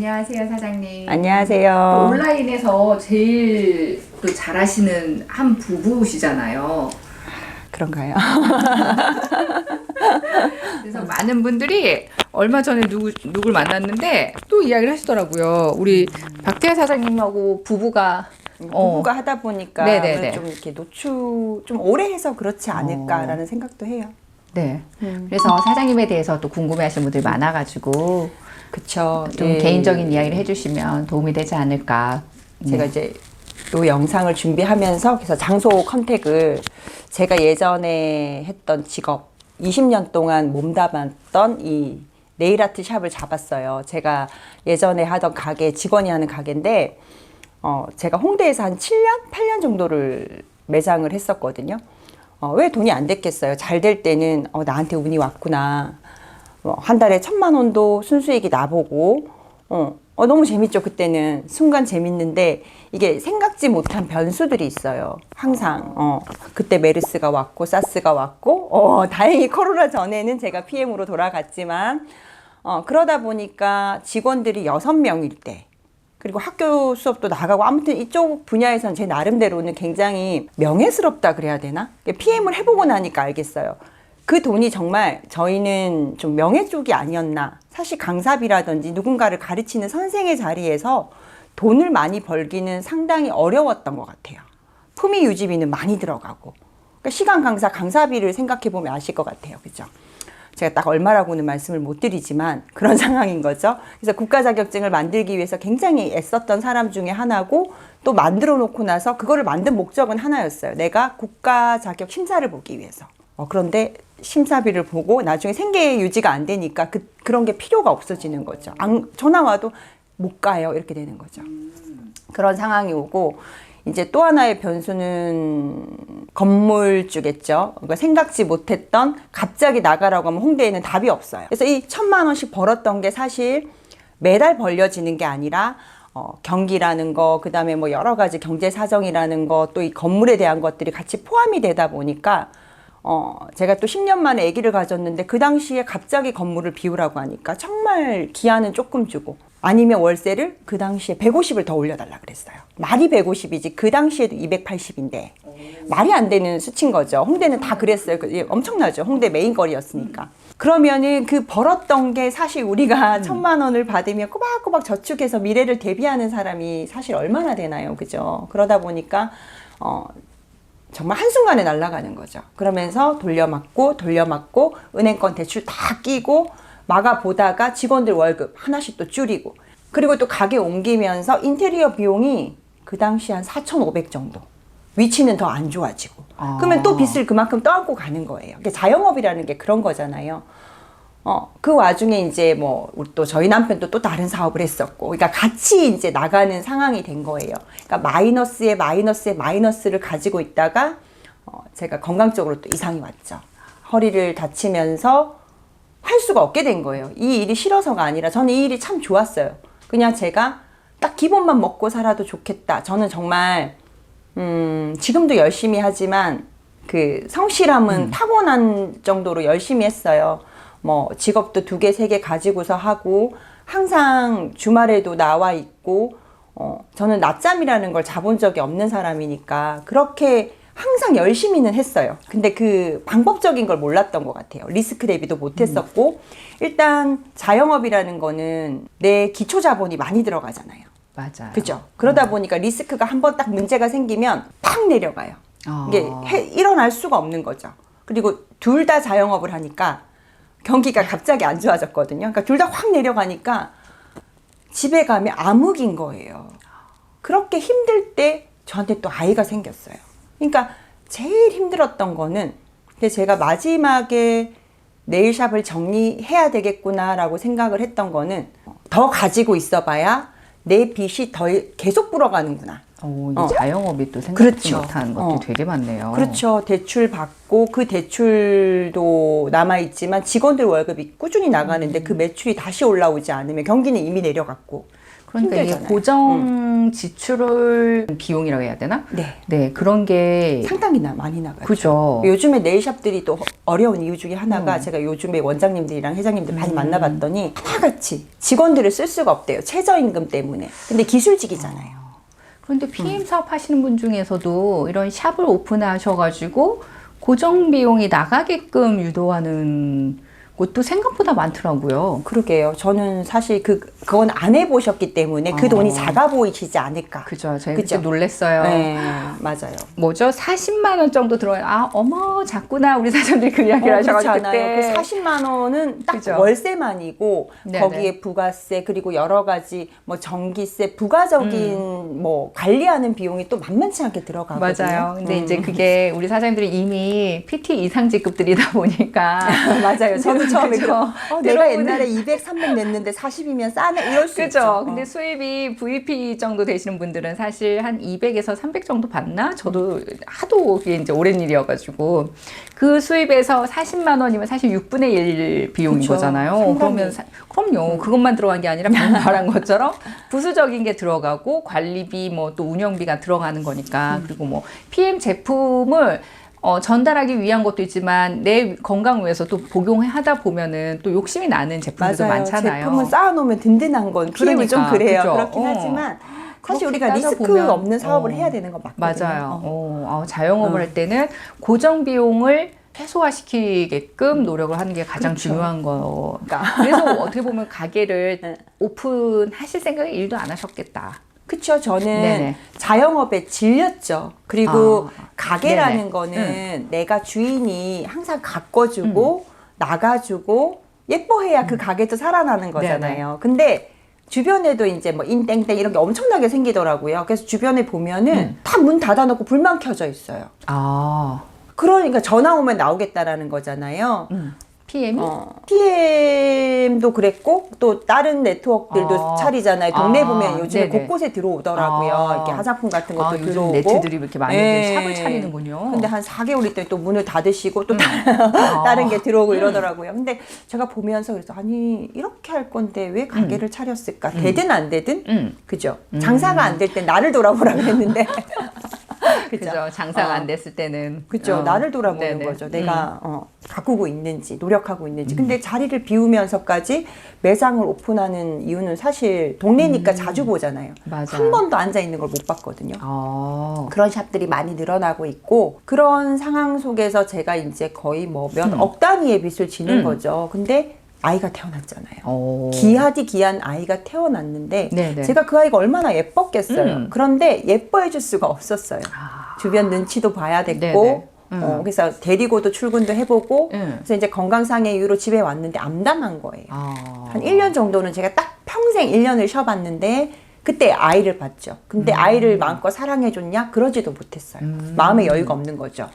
안녕하세요, 사장님. 안녕하세요. 온라인에서 제일 또 잘하시는 한 부부시잖아요. 그런가요? 그래서 많은 분들이 얼마 전에 누굴 만났는데 또 이야기를 하시더라고요. 우리 박태하 사장님하고 부부가 부부가 하다 보니까 네네네. 좀 이렇게 좀 오래 해서 그렇지 않을까라는 생각도 해요. 네. 그래서 사장님에 대해서 또 궁금해하시는 분들이 많아가지고 그쵸. 좀 예. 개인적인 이야기를 해주시면 도움이 되지 않을까. 제가 이제 이 영상을 준비하면서 그래서 장소 컨택을 제가 예전에 했던 직업 20년 동안 몸담았던 이 네일아트 샵을 잡았어요. 제가 예전에 하던 가게 직원이 하는 가게인데 제가 홍대에서 한 7년, 8년 정도를 매장을 했었거든요. 왜 돈이 안 됐겠어요? 잘 될 때는 나한테 운이 왔구나. 한 달에 1,000만 원도 순수익이 나보고 너무 재밌죠. 그때는 순간 재밌는데 이게 생각지 못한 변수들이 있어요. 항상 그때 메르스가 왔고 사스가 왔고 다행히 코로나 전에는 제가 PM으로 돌아갔지만 그러다 보니까 직원들이 6명일 때 그리고 학교 수업도 나가고 아무튼 이쪽 분야에서는 제 나름대로는 굉장히 명예스럽다 그래야 되나? PM을 해보고 나니까 알겠어요. 그 돈이 정말 저희는 좀 명예 쪽이 아니었나. 사실 강사비라든지 누군가를 가르치는 선생의 자리에서 돈을 많이 벌기는 상당히 어려웠던 것 같아요. 품위 유지비는 많이 들어가고. 그러니까 시간 강사, 강사비를 생각해보면 아실 것 같아요. 그죠? 제가 딱 얼마라고는 말씀을 못 드리지만 그런 상황인 거죠. 그래서 국가 자격증을 만들기 위해서 굉장히 애썼던 사람 중에 하나고 또 만들어 놓고 나서 그거를 만든 목적은 하나였어요. 내가 국가 자격 심사를 보기 위해서. 그런데 심사비를 보고 나중에 생계 유지가 안 되니까 그런 게 필요가 없어지는 거죠. 전화 와도 못 가요. 이렇게 되는 거죠. 그런 상황이 오고 이제 또 하나의 변수는 건물주겠죠. 그러니까 생각지 못했던 갑자기 나가라고 하면 홍대에는 답이 없어요. 그래서 이 1,000만 원씩 벌었던 게 사실 매달 벌려지는 게 아니라 경기라는 거, 그 다음에 뭐 여러 가지 경제 사정이라는 거, 또 이 건물에 대한 것들이 같이 포함이 되다 보니까 제가 또 10년 만에 아기를 가졌는데 그 당시에 갑자기 건물을 비우라고 하니까 정말 기한은 조금 주고 아니면 월세를 그 당시에 150을 더 올려달라 그랬어요. 말이 150이지 그 당시에도 280인데 말이 안 되는 수치인 거죠. 홍대는 다 그랬어요. 엄청나죠. 홍대 메인거리였으니까. 그러면은 그 벌었던 게 사실 우리가 1,000만 원을 받으면 꼬박꼬박 저축해서 미래를 대비하는 사람이 사실 얼마나 되나요? 그죠? 그러다 보니까 정말 한순간에 날아가는 거죠. 그러면서 돌려막고 은행권 대출 다 끼고 막아보다가 직원들 월급 하나씩 또 줄이고 그리고 또 가게 옮기면서 인테리어 비용이 그 당시 한 4,500 정도. 위치는 더 안 좋아지고. 그러면 또 빚을 그만큼 떠안고 가는 거예요. 자영업이라는 게 그런 거잖아요. 그 와중에 이제 또 저희 남편도 또 다른 사업을 했었고, 그러니까 같이 이제 나가는 상황이 된 거예요. 그러니까 마이너스에 마이너스를 가지고 있다가, 제가 건강적으로 또 이상이 왔죠. 허리를 다치면서 할 수가 없게 된 거예요. 이 일이 싫어서가 아니라 저는 이 일이 참 좋았어요. 그냥 제가 딱 기본만 먹고 살아도 좋겠다. 저는 정말, 지금도 열심히 하지만 그 성실함은 타고난 정도로 열심히 했어요. 직업도 2개, 3개 가지고서 하고, 항상 주말에도 나와 있고, 저는 낮잠이라는 걸 자본 적이 없는 사람이니까, 그렇게 항상 열심히는 했어요. 근데 그 방법적인 걸 몰랐던 것 같아요. 리스크 대비도 못 했었고, 일단 자영업이라는 거는 내 기초 자본이 많이 들어가잖아요. 맞아요. 그죠? 그러다 보니까 리스크가 한번 딱 문제가 생기면 팍 내려가요. 이게 일어날 수가 없는 거죠. 그리고 둘 다 자영업을 하니까, 경기가 갑자기 안 좋아졌거든요. 그러니까 둘 다 확 내려가니까 집에 가면 암흑인 거예요. 그렇게 힘들 때 저한테 또 아이가 생겼어요. 그러니까 제일 힘들었던 거는 제가 마지막에 네일샵을 정리해야 되겠구나라고 생각을 했던 거는 더 가지고 있어봐야 내 빚이 더 계속 불어가는구나. 이 자영업이 또 생각지 그렇죠. 못한 것도 되게 많네요. 그렇죠. 대출 받고 그 대출도 남아있지만 직원들 월급이 꾸준히 나가는데 그 매출이 다시 올라오지 않으면 경기는 이미 내려갔고. 그러니까 이게 힘들잖아요. 고정 지출을 비용이라고 해야 되나? 네. 네, 그런 게 상당히 많이 나가죠. 그죠. 요즘에 네일샵들이 또 어려운 이유 중에 하나가 제가 요즘에 원장님들이랑 회장님들 많이 만나봤더니 하나같이 직원들을 쓸 수가 없대요. 최저임금 때문에. 근데 기술직이잖아요. 그런데 PM 사업 하시는 분 중에서도 이런 샵을 오픈하셔가지고 고정 비용이 나가게끔 유도하는 곳도 생각보다 많더라고요. 그러게요. 저는 사실 그건 안 해보셨기 때문에 그 돈이 작아 보이시지 않을까. 그죠. 제가 그죠? 그때 놀랬어요. 네, 맞아요. 뭐죠? 40만 원 정도 들어요. 아, 어머, 작구나. 우리 사장님들이 그 이야기를 하셔가지고 그렇지 않아요. 그때. 그 40만 원은 딱 그죠. 월세만이고 네네. 거기에 부가세 그리고 여러 가지 뭐 전기세 부가적인 뭐 관리하는 비용이 또 만만치 않게 들어가거든요. 맞아요. 근데 이제 그게 우리 사장님들이 이미 PT 이상 직급들이다 보니까 맞아요. 저도 처음에 그죠. 내가 들어보는- 옛날에 200, 300 냈는데 40이면 싸네 이럴 수 그죠. 있죠. 근데 수입이 VP 정도 되시는 분들은 사실 한 200에서 300 정도 받나? 저도 하도 그게 이제 오랜 일이어가지고 그 수입에서 40만 원이면 사실 6분의 1 비용인 그쵸. 거잖아요. 상당히. 그러면 그럼요. 그것만 들어간 게 아니라 방금 말한 것처럼 부수적인 게 들어가고 관리비 뭐 또 운영비가 들어가는 거니까 그리고 뭐 PM 제품을 전달하기 위한 것도 있지만 내 건강 위해서 또 복용하다 보면은 또 욕심이 나는 제품들도 맞아요. 많잖아요. 제품을 쌓아놓으면 든든한 건 PM은 좀 그러니까, 그래요. 그죠. 그렇긴 하지만 사실 그렇게 우리가 리스크 따져보면, 없는 사업을 해야 되는 건 맞거든요. 맞아요. 자영업을 할 때는 고정 비용을 최소화시키게끔 노력을 하는 게 가장 그렇죠. 중요한 거니까. 그래서 어떻게 보면 가게를 네. 오픈하실 생각을 일도 안 하셨겠다. 그쵸. 저는 네네. 자영업에 질렸죠. 그리고 가게라는 네네. 거는 내가 주인이 항상 가꿔주고 나가주고 예뻐해야 그 가게도 살아나는 거잖아요. 근데 주변에도 이제 뭐 인땡땡 이런 게 엄청나게 생기더라고요. 그래서 주변에 보면은 다 문 닫아놓고 불만 켜져 있어요. 그러니까 전화 오면 나오겠다라는 거잖아요. PM이? PM도 그랬고 또 다른 네트워크들도 차리잖아요. 동네 보면 요즘에 네네. 곳곳에 들어오더라고요. 이렇게 화장품 같은 것도 요즘 들어오고. 네트들이 그렇게 많이 네. 샵을 차리는군요. 근데 한 4개월 있더니 또 문을 닫으시고 또 다른 게 들어오고 이러더라고요. 근데 제가 보면서 그래서 아니 이렇게 할 건데 왜 가게를 차렸을까? 되든 안 되든 그죠? 장사가 안 될 때 나를 돌아보라 그랬는데 그죠. 장사가 안 됐을 때는. 그죠. 나를 돌아보는 네네. 거죠. 내가 가꾸고 있는지, 노력하고 있는지. 근데 자리를 비우면서까지 매장을 오픈하는 이유는 사실 동네니까 자주 보잖아요. 맞아요. 한 번도 앉아 있는 걸 못 봤거든요. 그런 샵들이 많이 늘어나고 있고 그런 상황 속에서 제가 이제 거의 뭐 몇 억 단위의 빚을 지는 거죠. 근데 아이가 태어났잖아요. 귀하디 귀한 아이가 태어났는데 네네. 제가 그 아이가 얼마나 예뻤겠어요. 그런데 예뻐해 줄 수가 없었어요. 주변 눈치도 봐야 됐고 네네. 그래서 데리고도 출근도 해보고 네. 그래서 이제 건강상의 이유로 집에 왔는데 암담한 거예요. 한 1년 정도는 제가 딱 평생 1년을 쉬어봤는데 그때 아이를 봤죠. 근데 아이를 마음껏 사랑해줬냐? 그러지도 못했어요. 마음의 여유가 없는 거죠.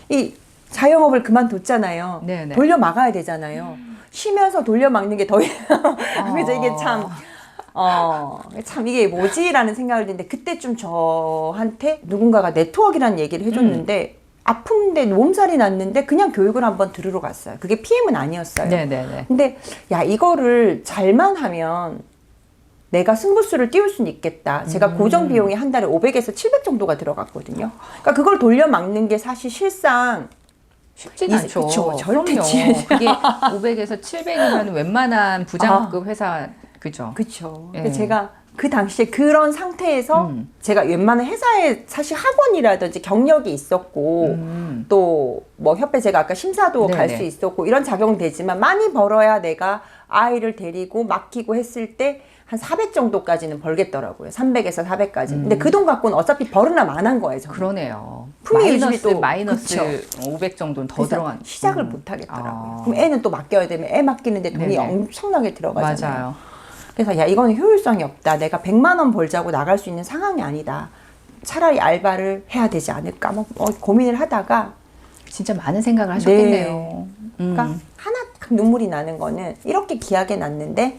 이 자영업을 그만뒀잖아요. 네네. 돌려 막아야 되잖아요. 쉬면서 돌려 막는 게 더 그래서 이게 참 이게 뭐지라는 생각을 했는데 그때 좀 저한테 누군가가 네트워크라는 얘기를 해줬는데 아픈데 몸살이 났는데 그냥 교육을 한번 들으러 갔어요. 그게 PM은 아니었어요. 네네네. 근데 야 이거를 잘만 하면 내가 승부수를 띄울 수는 있겠다. 제가 고정 비용이 한 달에 500에서 700 정도가 들어갔거든요. 그러니까 그걸 돌려 막는 게 사실 실상 쉽진 않죠. 그쵸, 절대 그럼요. 그게 500에서 700이면 웬만한 부장급 회사 그죠. 그렇죠. 예. 근데 제가 그 당시에 그런 상태에서 제가 웬만한 회사에 사실 학원이라든지 경력이 있었고 또 뭐 협회 제가 아까 심사도 갈 네네. 수 있었고 이런 작용은 되지만 많이 벌어야 내가 아이를 데리고 맡기고 했을 때 한 400 정도까지는 벌겠더라고요. 300에서 400까지. 근데 그 돈 갖고는 어차피 벌으나 만한 거예요. 저는. 그러네요. 품위 마이너스 유지비 또- 마이너스 그쵸. 500 정도는 더 그래서 들어간. 시작을 못 하겠더라고요. 그럼 애는 또 맡겨야 되면 애 맡기는데 돈이 네네. 엄청나게 들어가잖아요. 맞아요. 그래서 야 이거는 효율성이 없다. 내가 100만 원 벌자고 나갈 수 있는 상황이 아니다. 차라리 알바를 해야 되지 않을까 뭐 고민을 하다가 진짜 많은 생각을 하셨겠네요. 그러니까 하나 눈물이 나는 거는 이렇게 귀하게 낳는데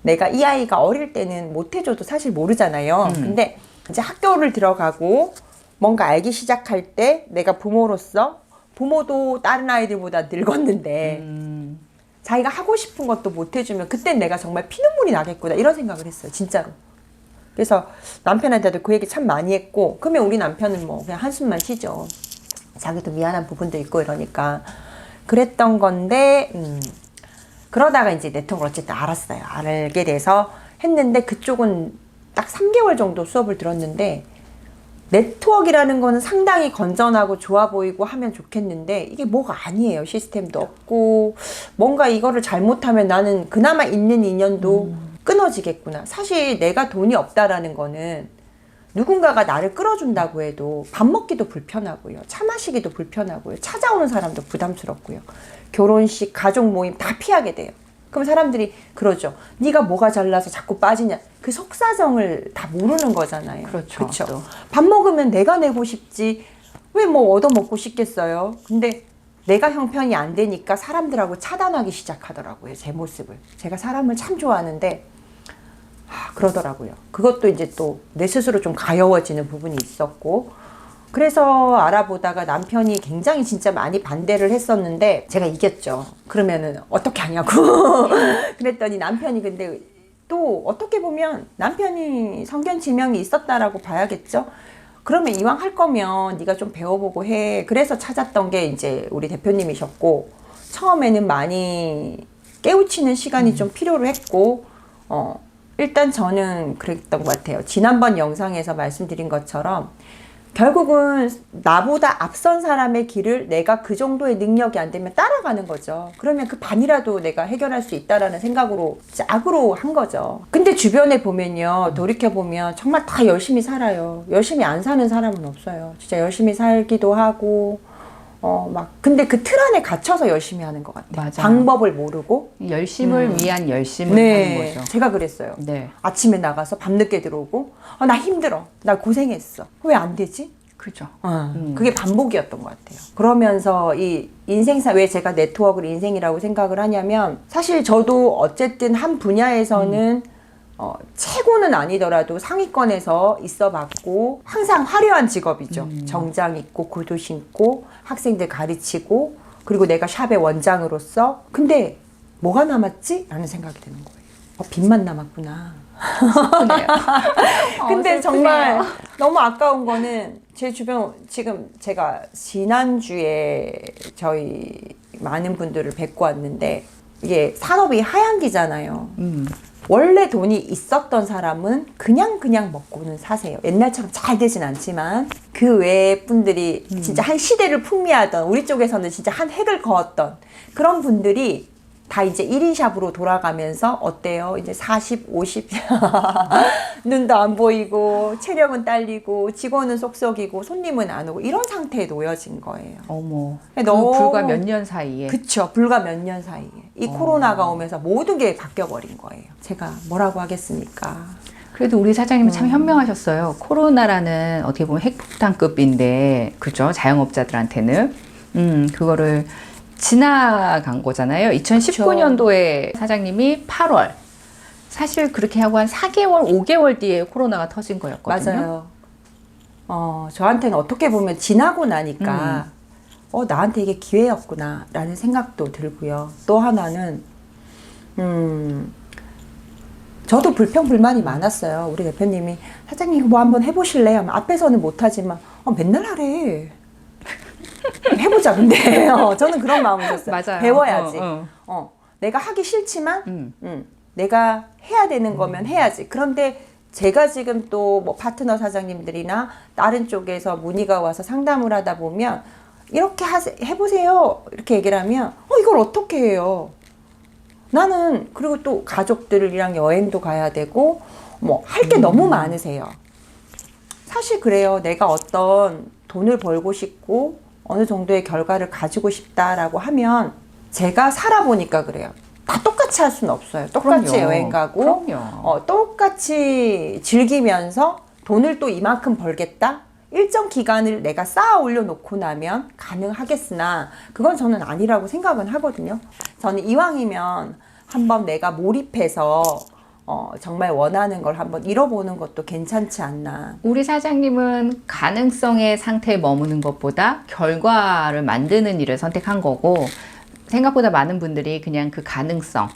내가 이 아이가 어릴 때는 못 해줘도 사실 모르잖아요. 근데 이제 학교를 들어가고 뭔가 알기 시작할 때 내가 부모로서 부모도 다른 아이들보다 늙었는데 자기가 하고 싶은 것도 못 해주면 그땐 내가 정말 피눈물이 나겠구나 이런 생각을 했어요. 진짜로. 그래서 남편한테도 그 얘기 참 많이 했고 그러면 우리 남편은 뭐 그냥 한숨만 쉬죠. 자기도 미안한 부분도 있고 이러니까 그랬던 건데 그러다가 이제 네트워크를 어쨌든 알았어요. 알게 돼서 했는데 그쪽은 딱 3개월 정도 수업을 들었는데 네트워크라는 거는 상당히 건전하고 좋아 보이고 하면 좋겠는데 이게 뭐가 아니에요. 시스템도 없고 뭔가 이거를 잘못하면 나는 그나마 있는 인연도 끊어지겠구나. 사실 내가 돈이 없다라는 거는 누군가가 나를 끌어준다고 해도 밥 먹기도 불편하고요. 차 마시기도 불편하고요. 찾아오는 사람도 부담스럽고요. 결혼식, 가족 모임 다 피하게 돼요. 그럼 사람들이 그러죠. 네가 뭐가 잘나서 자꾸 빠지냐. 그 속사정을 다 모르는 거잖아요. 그렇죠. 그쵸? 밥 먹으면 내가 내고 싶지 왜 뭐 얻어먹고 싶겠어요. 근데 내가 형편이 안 되니까 사람들하고 차단하기 시작하더라고요. 제 모습을. 제가 사람을 참 좋아하는데 그러더라고요. 그것도 이제 또 내 스스로 좀 가여워지는 부분이 있었고 그래서 알아보다가 남편이 굉장히 진짜 많이 반대를 했었는데 제가 이겼죠. 그러면은 어떻게 하냐고 그랬더니 남편이 근데 또 어떻게 보면 남편이 성견 지명이 있었다라고 봐야겠죠. 그러면 이왕 할 거면 네가 좀 배워보고 해. 그래서 찾았던 게 이제 우리 대표님이셨고 처음에는 많이 깨우치는 시간이 좀 필요로 했고 일단 저는 그랬던 것 같아요. 지난번 영상에서 말씀드린 것처럼 결국은 나보다 앞선 사람의 길을 내가 그 정도의 능력이 안 되면 따라가는 거죠. 그러면 그 반이라도 내가 해결할 수 있다라는 생각으로 악으로 한 거죠. 근데 주변에 보면요. 돌이켜보면 정말 다 열심히 살아요. 열심히 안 사는 사람은 없어요. 진짜 열심히 살기도 하고 근데 그 틀 안에 갇혀서 열심히 하는 것 같아요. 맞아요. 방법을 모르고. 열심을 위한 열심을 네. 하는 거죠. 제가 그랬어요. 네. 아침에 나가서 밤늦게 들어오고, 나 힘들어. 나 고생했어. 왜 안 되지? 그죠. 그게 반복이었던 것 같아요. 그러면서 이 인생사, 왜 제가 네트워크를 인생이라고 생각을 하냐면, 사실 저도 어쨌든 한 분야에서는 최고는 아니더라도 상위권에서 있어 봤고, 항상 화려한 직업이죠. 정장 입고, 구두 신고, 학생들 가르치고, 그리고 내가 샵의 원장으로서. 근데 뭐가 남았지? 라는 생각이 드는 거예요. 빚만 남았구나. 슬프네요. 근데 슬프네요. 정말 너무 아까운 거는 제 주변 지금 제가 지난주에 저희 많은 분들을 뵙고 왔는데 이게 산업이 하향기잖아요. 원래 돈이 있었던 사람은 그냥 먹고는 사세요. 옛날처럼 잘 되진 않지만 그 외의 분들이 진짜 한 시대를 풍미하던 우리 쪽에서는 진짜 한 획을 그었던 그런 분들이 다 이제 1인 샵으로 돌아가면서 어때요? 이제 40, 50 눈도 안 보이고 체력은 딸리고 직원은 쏙쏙이고 손님은 안 오고 이런 상태에 놓여진 거예요. 어머. 너무- 불과 몇 년 사이에. 그쵸. 불과 몇 년 사이에. 이 코로나가 오면서 모든 게 바뀌어버린 거예요. 제가 뭐라고 하겠습니까? 그래도 우리 사장님은 참 현명하셨어요. 코로나라는 어떻게 보면 핵폭탄급인데, 그죠? 자영업자들한테는. 그거를 지나간 거잖아요. 2019년도에 사장님이 8월. 사실 그렇게 하고 한 4개월, 5개월 뒤에 코로나가 터진 거였거든요. 맞아요. 저한테는 어떻게 보면 지나고 나니까, 나한테 이게 기회였구나, 라는 생각도 들고요. 또 하나는, 저도 불평불만이 많았어요. 우리 대표님이, 사장님 이거 뭐 한번 해보실래요? 하면 앞에서는 못하지만, 맨날 하래. 해보자. 근데 저는 그런 마음이었어요. 맞아요. 배워야지. 내가 하기 싫지만 내가 해야 되는 거면 해야지. 그런데 제가 지금 또 뭐 파트너 사장님들이나 다른 쪽에서 문의가 와서 상담을 하다 보면 이렇게 해보세요. 이렇게 얘기를 하면 이걸 어떻게 해요? 나는 그리고 또 가족들이랑 여행도 가야 되고 뭐 할 게 너무 많으세요. 사실 그래요. 내가 어떤 돈을 벌고 싶고 어느 정도의 결과를 가지고 싶다라고 하면 제가 살아보니까 그래요. 다 똑같이 할 수는 없어요. 똑같이 그럼요. 여행 가고 똑같이 즐기면서 돈을 또 이만큼 벌겠다? 일정 기간을 내가 쌓아 올려놓고 나면 가능하겠으나 그건 저는 아니라고 생각은 하거든요. 저는 이왕이면 한번 내가 몰입해서 정말 원하는 걸 한번 잃어보는 것도 괜찮지 않나. 우리 사장님은 가능성의 상태에 머무는 것보다 결과를 만드는 일을 선택한 거고, 생각보다 많은 분들이 그냥 그 가능성,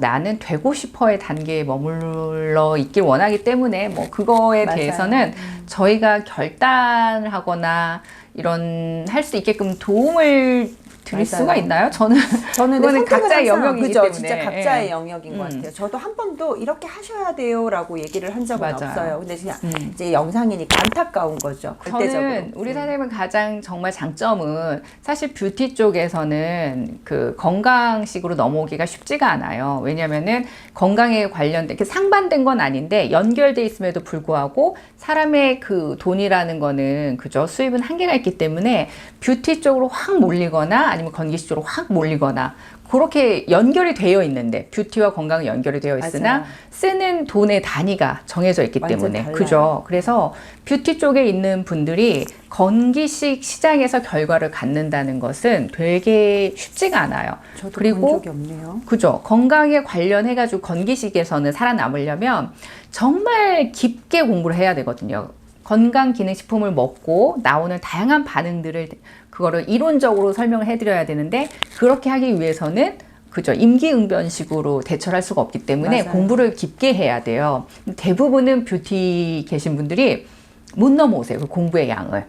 나는 되고 싶어의 단계에 머물러 있길 원하기 때문에 뭐 그거에 맞아요. 대해서는 저희가 결단을 하거나 이런 할 수 있게끔 도움을 드릴 맞아요. 수가 있나요? 저는 저는 그거는 선택을 각자의 항상, 영역이기 그죠? 때문에. 진짜 각자의 예. 영역인 것 같아요. 저도 한 번도 이렇게 하셔야 돼요라고 얘기를 한 적은 맞아요. 없어요. 근데 그냥 이제 영상이니까 안타까운 거죠. 그때적으로. 저는 우리 사장님은 가장 정말 장점은 사실 뷰티 쪽에서는 그 건강식으로 넘어오기가 쉽지가 않아요. 왜냐면은 건강에 관련된, 그 상반된 건 아닌데 연결돼 있음에도 불구하고 사람의 그 돈이라는 거는 그죠? 수입은 한계가 있기 때문에 뷰티 쪽으로 확 몰리거나 아니면 건기식 쪽으로 확 몰리거나 그렇게 연결이 되어 있는데 뷰티와 건강은 연결이 되어 있으나 맞아요. 쓰는 돈의 단위가 정해져 있기 완전 때문에 달라요. 그죠. 그래서 뷰티 쪽에 있는 분들이 건기식 시장에서 결과를 갖는다는 것은 되게 쉽지가 않아요. 저도 그리고 본 적이 없네요. 그죠. 건강에 관련해가지고 건기식에서는 살아남으려면 정말 깊게 공부를 해야 되거든요. 건강기능식품을 먹고 나오는 다양한 반응들을 그거를 이론적으로 설명을 해드려야 되는데 그렇게 하기 위해서는 그죠. 임기응변식으로 대처를 할 수가 없기 때문에 맞아요. 공부를 깊게 해야 돼요. 대부분은 뷰티 계신 분들이 못 넘어오세요. 그 공부의 양을.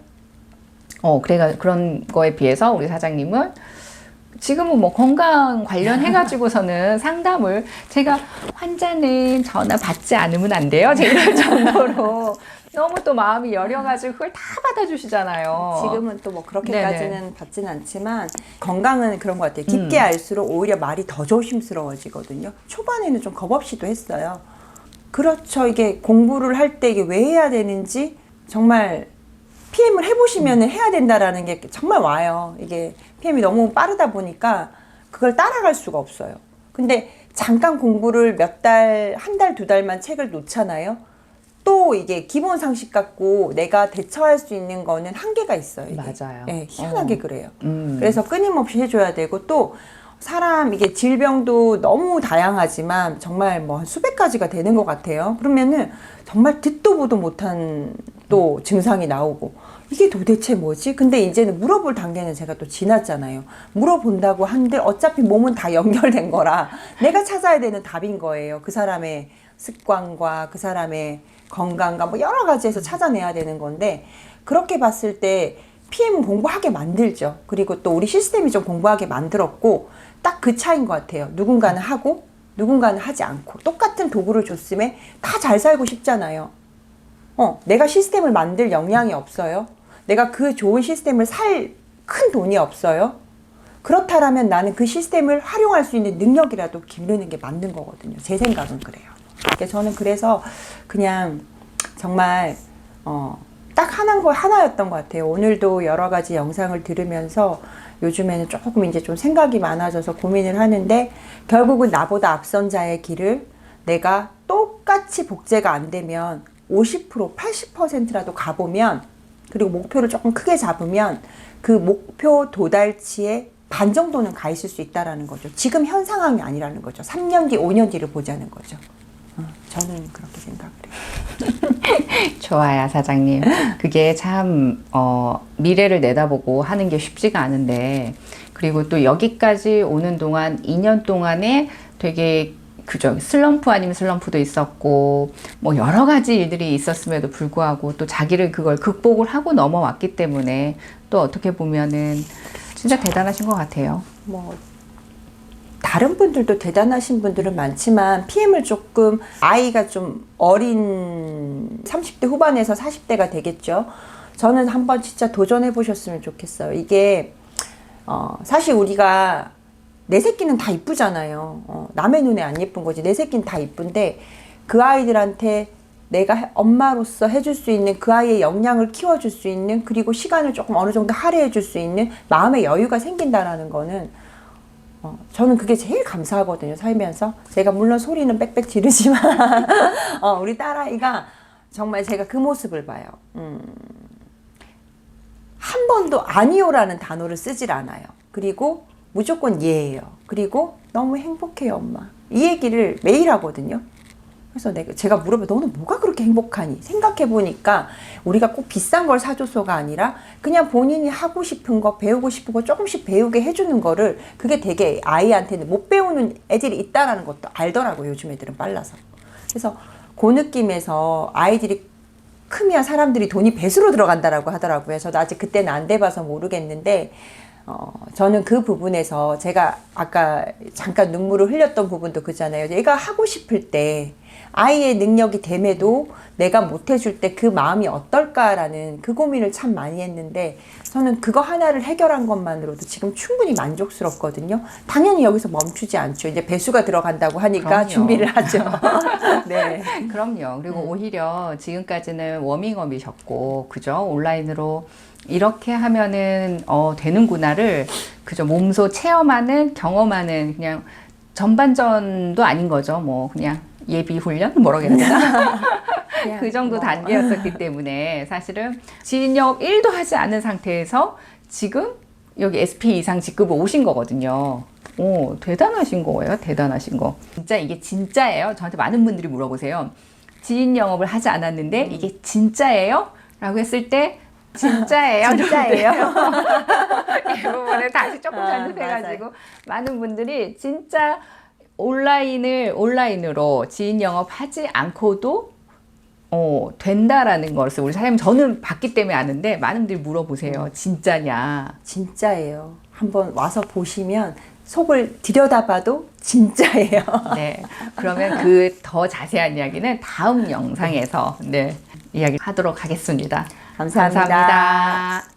그런 거에 비해서 우리 사장님은 지금은 뭐 건강 관련해가지고서는 상담을 제가 환자는 전화 받지 않으면 안 돼요. 제가 이럴 정도로 너무 또 마음이 여려가지고 그걸 다 받아주시잖아요. 지금은 또 뭐 그렇게까지는 네네. 받진 않지만 건강은 그런 것 같아요. 깊게 알수록 오히려 말이 더 조심스러워지거든요. 초반에는 좀 겁없이도 했어요. 그렇죠. 이게 공부를 할 때 이게 왜 해야 되는지 정말 PM을 해보시면 해야 된다라는 게 정말 와요. 이게 PM이 너무 빠르다 보니까 그걸 따라갈 수가 없어요. 근데 잠깐 공부를 몇 달, 한 달, 두 달만 책을 놓잖아요. 또 이게 기본 상식 갖고 내가 대처할 수 있는 거는 한계가 있어요. 이게. 맞아요. 네, 희한하게 그래요. 음. 그래서 끊임없이 해줘야 되고 또 사람 이게 질병도 너무 다양하지만 정말 뭐 한 수백 가지가 되는 것 같아요. 그러면은 정말 듣도 보도 못한 또 증상이 나오고 이게 도대체 뭐지? 근데 이제는 물어볼 단계는 제가 또 지났잖아요. 물어본다고 한들 어차피 몸은 다 연결된 거라 내가 찾아야 되는 답인 거예요. 그 사람의 습관과 그 사람의 건강과 뭐 여러 가지에서 찾아내야 되는 건데 그렇게 봤을 때 PM 공부하게 만들죠. 그리고 또 우리 시스템이 좀 공부하게 만들었고 딱 그 차이인 것 같아요. 누군가는 하고 누군가는 하지 않고 똑같은 도구를 줬음에 다 잘 살고 싶잖아요. 내가 시스템을 만들 역량이 없어요. 내가 그 좋은 시스템을 살 큰 돈이 없어요. 그렇다면 나는 그 시스템을 활용할 수 있는 능력이라도 기르는 게 맞는 거거든요. 제 생각은 그래요. 그러니까 저는 그래서 그냥 정말 딱 하나였던 것 같아요. 오늘도 여러 가지 영상을 들으면서 요즘에는 조금 이제 좀 생각이 많아져서 고민을 하는데 결국은 나보다 앞선 자의 길을 내가 똑같이 복제가 안 되면 50%, 80%라도 가보면 그리고 목표를 조금 크게 잡으면 그 목표 도달치에 반 정도는 가 있을 수 있다라는 거죠. 지금 현 상황이 아니라는 거죠. 3년 뒤, 5년 뒤를 보자는 거죠. 저는 그렇게 생각을 해요. 좋아요, 사장님. 그게 참 미래를 내다보고 하는 게 쉽지가 않은데 그리고 또 여기까지 오는 동안 2년 동안에 되게 그죠. 슬럼프 아니면 슬럼프도 있었고 뭐 여러 가지 일들이 있었음에도 불구하고 또 자기를 그걸 극복을 하고 넘어왔기 때문에 또 어떻게 보면은 진짜 대단하신 것 같아요. 뭐 다른 분들도 대단하신 분들은 많지만 PM을 조금 아이가 좀 어린 30대 후반에서 40대가 되겠죠. 저는 한번 진짜 도전해 보셨으면 좋겠어요. 이게 사실 우리가 내 새끼는 다 이쁘잖아요. 남의 눈에 안 예쁜 거지. 내 새끼는 다 이쁜데 그 아이들한테 내가 엄마로서 해줄 수 있는 그 아이의 역량을 키워줄 수 있는 그리고 시간을 조금 어느 정도 할애해 줄 수 있는 마음의 여유가 생긴다라는 거는 저는 그게 제일 감사하거든요. 살면서 제가 물론 소리는 빽빽 지르지만 우리 딸아이가 정말 제가 그 모습을 봐요. 한 번도 아니요라는 단어를 쓰질 않아요. 그리고 무조건 예예요. 그리고 너무 행복해요, 엄마. 이 얘기를 매일 하거든요. 그래서 제가 물어봐요. 너는 뭐가 그렇게 행복하니? 생각해보니까 우리가 꼭 비싼 걸 사줘서가 아니라 그냥 본인이 하고 싶은 거, 배우고 싶은 거 조금씩 배우게 해주는 거를 그게 되게 아이한테는 못 배우는 애들이 있다라는 것도 알더라고요. 요즘 애들은 빨라서. 그래서 그 느낌에서 아이들이 크면 사람들이 돈이 배수로 들어간다라고 하더라고요. 저도 아직 그때는 안 돼봐서 모르겠는데 저는 그 부분에서 제가 아까 잠깐 눈물을 흘렸던 부분도 그잖아요. 얘가 하고 싶을 때 아이의 능력이 됨에도 내가 못 해줄 때 그 마음이 어떨까라는 그 고민을 참 많이 했는데 저는 그거 하나를 해결한 것만으로도 지금 충분히 만족스럽거든요. 당연히 여기서 멈추지 않죠. 이제 배수가 들어간다고 하니까 그럼요. 준비를 하죠. 네. 그럼요. 그리고 오히려 지금까지는 워밍업이셨고, 그죠? 온라인으로 이렇게 하면은 되는구나를 그죠? 몸소 체험하는, 경험하는 그냥 전반전도 아닌 거죠. 뭐 그냥 예비 훈련 뭐라고 해야 되나? 그 정도 단계였었기 때문에 사실은 진역 1도 하지 않은 상태에서 지금 여기 SP 이상 직급을 오신 거거든요. 오, 대단하신 거예요. 대단하신 거. 진짜 이게 진짜예요. 저한테 많은 분들이 물어보세요. 지인 영업을 하지 않았는데 이게 진짜예요? 라고 했을 때 진짜예요. 진짜예요. 이 부분을 다시 조금 연습해가지고 많은 분들이 진짜 온라인으로 지인 영업하지 않고도 된다라는 것을 우리 사장님 저는 봤기 때문에 아는데 많은 분들이 물어보세요. 진짜냐? 진짜예요. 한번 와서 보시면 속을 들여다봐도 진짜예요. 네. 그러면 그 더 자세한 이야기는 다음 영상에서 이야기 하도록 하겠습니다. 감사합니다. 감사합니다.